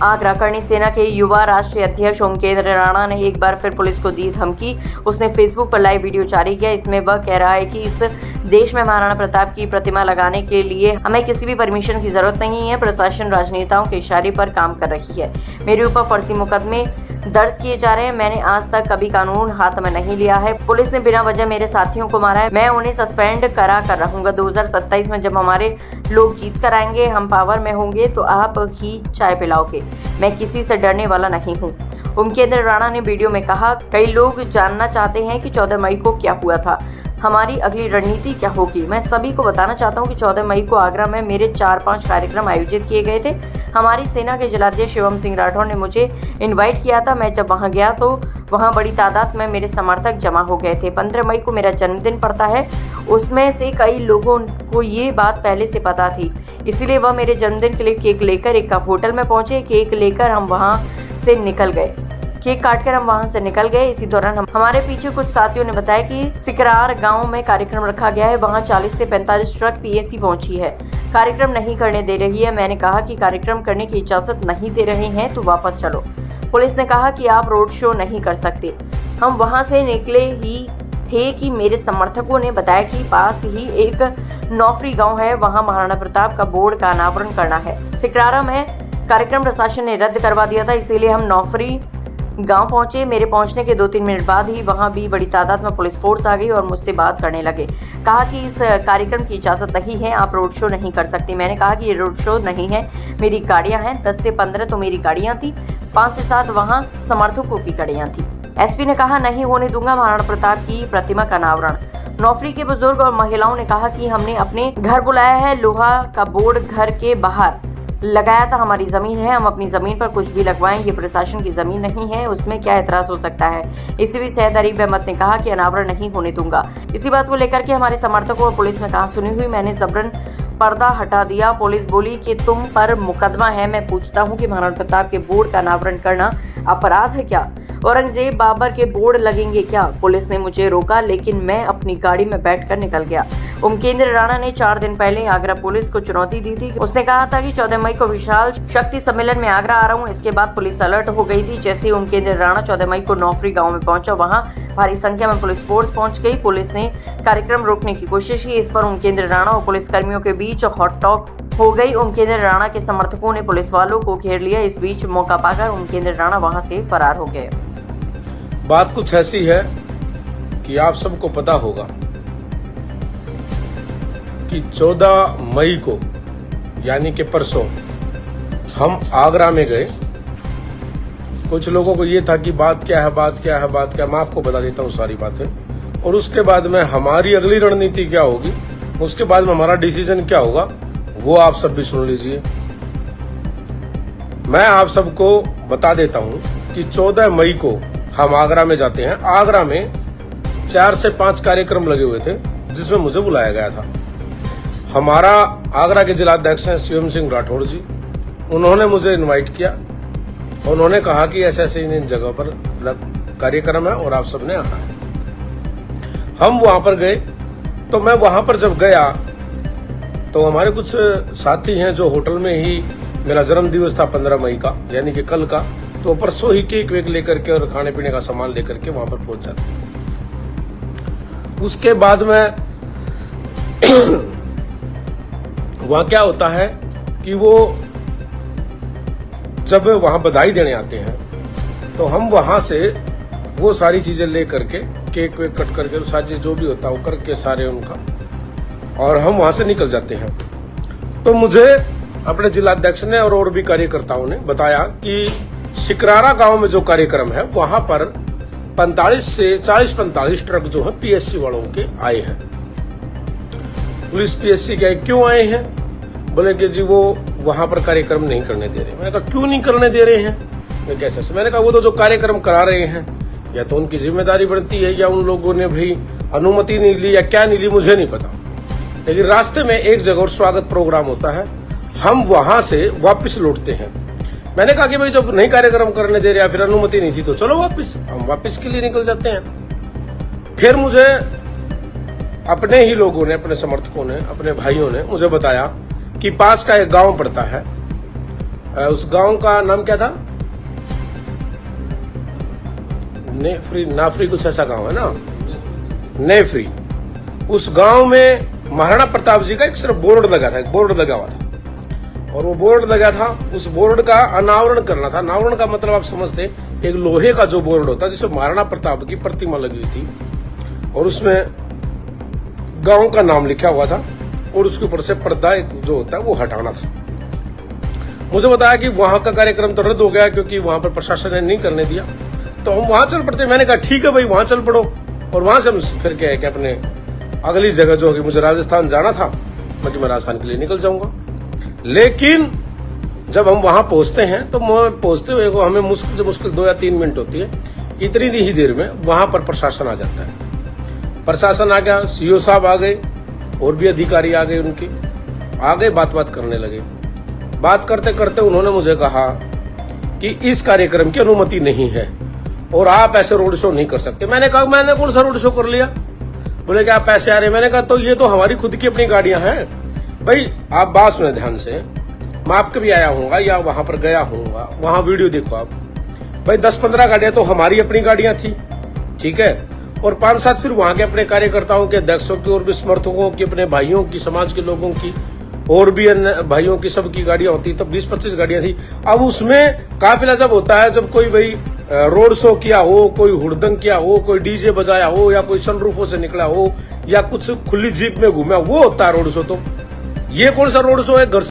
आगरा करणी सेना के युवा राष्ट्रीय अध्यक्ष ओमकेंद्र राणा ने एक बार फिर पुलिस को दी धमकी। उसने फेसबुक पर लाइव वीडियो जारी किया। इसमें वह कह रहा है कि इस देश में महाराणा प्रताप की प्रतिमा लगाने के लिए हमें किसी भी परमिशन की जरूरत नहीं है। प्रशासन राजनेताओं के इशारे पर काम कर रही है। मेरे ऊपर फर्जी मुकदमे दर्ज किए जा रहे हैं। मैंने आज तक कभी कानून हाथ में नहीं लिया है। पुलिस ने बिना वजह मेरे साथियों को मारा है। मैं उन्हें सस्पेंड करा कर रहूंगा। 2027 में जब हमारे लोग जीत कर आएंगे, हम पावर में होंगे, तो आप ही चाय पिलाओगे। मैं किसी से डरने वाला नहीं हूँ। ओमकेंद्र राणा ने वीडियो में कहा, कई लोग जानना चाहते हैं कि 14 मई को क्या हुआ था, हमारी अगली रणनीति क्या होगी। मैं सभी को बताना चाहता हूं कि 14 मई को आगरा में मेरे 4-5 कार्यक्रम आयोजित किए गए थे। हमारी सेना के जिलाध्यक्ष शिवम सिंह राठौर ने मुझे इनवाइट किया था। मैं जब वहां गया तो वहां बड़ी तादाद में मेरे समर्थक जमा हो गए थे। 15 मई को मेरा जन्मदिन पड़ता है। उसमें से कई लोगों को ये बात पहले से पता थी, इसीलिए वह मेरे जन्मदिन के लिए केक लेकर एक कप होटल में पहुंचे। केक लेकर हम वहाँ से निकल गए। केक काटकर हम वहां से निकल गए। इसी दौरान हमारे पीछे कुछ साथियों ने बताया कि सिकरार गांव में कार्यक्रम रखा गया है। वहां 40 से 45 ट्रक पीएसी पहुंची है। कार्यक्रम नहीं करने दे रही है। मैंने कहा कि कार्यक्रम करने की इजाजत नहीं दे रहे हैं तो वापस चलो। पुलिस ने कहा कि आप रोड शो नहीं कर सकते। हम वहां से निकले ही थे कि मेरे समर्थकों ने बताया कि पास ही एक नौफरी गाँव है, वहाँ महाराणा प्रताप का बोर्ड का अनावरण करना है। सिकरारा में कार्यक्रम प्रशासन ने रद्द करवा दिया था, इसीलिए हम नौफरी गांव पहुंचे। मेरे पहुंचने के 2-3 मिनट बाद ही वहां भी बड़ी तादाद में पुलिस फोर्स आ गई और मुझसे बात करने लगे। कहा कि इस कार्यक्रम की इजाजत नहीं है, आप रोड शो नहीं कर सकती। मैंने कहा कि ये रोड शो नहीं है, मेरी गाड़ियां हैं। 10 से 15 तो मेरी गाड़ियां थी, 5 से 7 वहां समर्थकों की गाड़ियां थी। एसपी ने कहा, नहीं होने दूंगा महाराणा प्रताप की प्रतिमा का अनावरण। नौफरी के बुजुर्ग और महिलाओं ने कहा कि हमने अपने घर बुलाया है। लोहा का बोर्ड घर के बाहर लगाया था। हमारी जमीन है, हम अपनी जमीन पर कुछ भी लगवाएं। ये प्रशासन की जमीन नहीं है, उसमें क्या एतराज हो सकता है। इसी भी सैयद अरीफ अहमद ने कहा कि अनावरण नहीं होने दूंगा। इसी बात को लेकर के हमारे समर्थकों और पुलिस में कहा सुनी हुई। मैंने जबरन पर्दा हटा दिया। पुलिस बोली कि तुम पर मुकदमा है। मैं पूछता हूँ कि महाराणा प्रताप के बोर्ड का अनावरण करना अपराध है क्या? औरंगजेब बाबर के बोर्ड लगेंगे क्या? पुलिस ने मुझे रोका, लेकिन मैं अपनी गाड़ी में बैठकर निकल गया। ओमकेंद्र राणा ने 4 दिन पहले आगरा पुलिस को चुनौती दी थी। उसने कहा था कि 14 मई को विशाल शक्ति सम्मेलन में आगरा आ रहा हूँ। इसके बाद पुलिस अलर्ट हो गई थी। जैसे ही ओमकेंद्र राणा 14 मई को नौफरी गाँव में पहुंचा, वहाँ भारी संख्या में पुलिस फोर्स पहुंच गई। पुलिस ने कार्यक्रम रोकने की कोशिश की। इस पर ओमकेंद्र राणा और पुलिस कर्मियों के बीच हॉट टॉक हो गई। ओमकेंद्र राणा के समर्थकों ने पुलिस वालों को घेर लिया। इस बीच मौका पाकर ओमकेंद्र राणा वहां से फरार हो गए। बात कुछ ऐसी है कि आप सबको पता होगा कि 14 मई को यानी कि परसों हम आगरा में गए। कुछ लोगों को ये था कि बात क्या है, बात क्या है, बात क्या। मैं आपको बता देता हूँ सारी बातें, और उसके बाद में हमारी अगली रणनीति क्या होगी, उसके बाद में हमारा डिसीजन क्या होगा, वो आप सब भी सुन लीजिए। मैं आप सबको बता देता हूँ कि 14 मई को हम आगरा में जाते हैं। आगरा में 4 से 5 कार्यक्रम लगे हुए थे जिसमें मुझे बुलाया गया था। हमारा आगरा के जिलाध्यक्ष हैं शिवम सिंह राठौर जी, उन्होंने मुझे इनवाइट किया। उन्होंने कहा कि ऐसे ऐसे इन जगह पर कार्यक्रम है और आप सबने आना है। हम वहां पर गए। तो मैं वहां पर जब गया तो हमारे कुछ साथी हैं जो होटल में ही, मेरा जन्म दिवस था 15 मई का यानी कि कल का, तो परसों ही केक वेक लेकर के और खाने पीने का सामान लेकर के वहां पर पहुंच जाते हैं। उसके बाद में वहां क्या होता है कि वो जब वहां बधाई देने आते हैं तो हम वहां से वो सारी चीजें ले करके केक वेक कट करके सारी जो भी होता है वो करके सारे उनका, और हम वहां से निकल जाते हैं। तो मुझे अपने जिलाध्यक्ष ने और भी कार्यकर्ताओं ने बताया कि सिकरारा गांव में जो कार्यक्रम है वहां पर 45 से 40-45 ट्रक जो है पीएससी वालों के आए हैं। पुलिस पीएससी के क्यों आए हैं? बोले कि जी वो वहां पर कार्यक्रम नहीं करने दे रहे। मैंने कहा क्यों नहीं करने दे रहे हैं? मैं कैसे? मैंने कहा वो तो जो कार्यक्रम करा रहे हैं या तो उनकी जिम्मेदारी बढ़ती है या उन लोगों ने भाई अनुमति नहीं ली या क्या नहीं ली, मुझे नहीं पता। लेकिन रास्ते में एक जगह और स्वागत प्रोग्राम होता है, हम वहां से वापस लौटते हैं। मैंने कहा कि भाई जब नहीं कार्यक्रम करने दे रहे या फिर अनुमति नहीं थी तो चलो वापस, हम वापस के लिए निकल जाते हैं। फिर मुझे अपने ही लोगों ने, अपने समर्थकों ने, अपने भाइयों ने मुझे बताया कि पास का एक गांव पड़ता है उस गांव का नाम क्या था? नाफरी कुछ ऐसा गांव है ना, नेफ्री। उस गांव में महाराणा प्रताप जी का एक सिर्फ बोर्ड लगा था, एक बोर्ड लगा हुआ था, और वो बोर्ड लगा था, उस बोर्ड का अनावरण करना था। अनावरण का मतलब आप समझते, एक लोहे का जो बोर्ड होता है जिसमें महाराणा प्रताप की प्रतिमा लगी हुई थी, और उसमें गांव का नाम लिखा हुआ था, और उसके ऊपर से पर्दा जो होता है वो हटाना था। मुझे बताया कि वहां का कार्यक्रम तो रद्द हो गया क्योंकि वहां पर प्रशासन ने नहीं करने दिया, तो हम वहां चल पड़ते। मैंने कहा ठीक है भाई, वहां चल पड़ो, और वहां से हम फिर क्या है कि अपने अगली जगह जो होगी, मुझे राजस्थान जाना था, बाकी मैं राजस्थान के लिए निकल जाऊंगा। लेकिन जब हम वहां पहुंचते हैं तो पहुंचते हुए को हमें मुश्किल से मुश्किल 2 या 3 मिनट होती है, इतनी ही देर में वहां पर प्रशासन आ जाता है। प्रशासन आ गया, सीओ साहब आ गए, और भी अधिकारी आ गए, उनके आ गए, बात करने लगे। बात करते करते उन्होंने मुझे कहा कि इस कार्यक्रम की अनुमति नहीं है और आप ऐसे रोड शो नहीं कर सकते। मैंने कहा मैंने कौन सा रोड शो कर लिया? बोले कि आप पैसे आ रहे। मैंने कहा तो ये तो हमारी खुद की अपनी गाड़ियां हैं भाई, आप बात सुने ध्यान से। मैं आपके भी आया हूँ या वहां पर गया हूँ, वहां वीडियो देखो आप भाई। 10-15 गाड़ियां तो हमारी अपनी गाड़ियां थी, ठीक है, और 5-7 फिर वहां के अपने कार्यकर्ताओं के, अध्यक्षों की, और भी समर्थकों की, अपने भाइयों की, समाज के लोगों की, और भी अन्य भाइयों की, सबकी गाड़ियां होती। तो 20-25 गाड़ियां थी। अब उसमें काफिला जब होता है, जब कोई भाई रोड शो किया हो, कोई हुड़दंग किया हो, कोई डीजे बजाया हो, या कोई सनरूफों से निकला हो, या कुछ खुली जीप में घूमा, वो होता है रोड शो। तो ये कौन सा रोड शो है? घर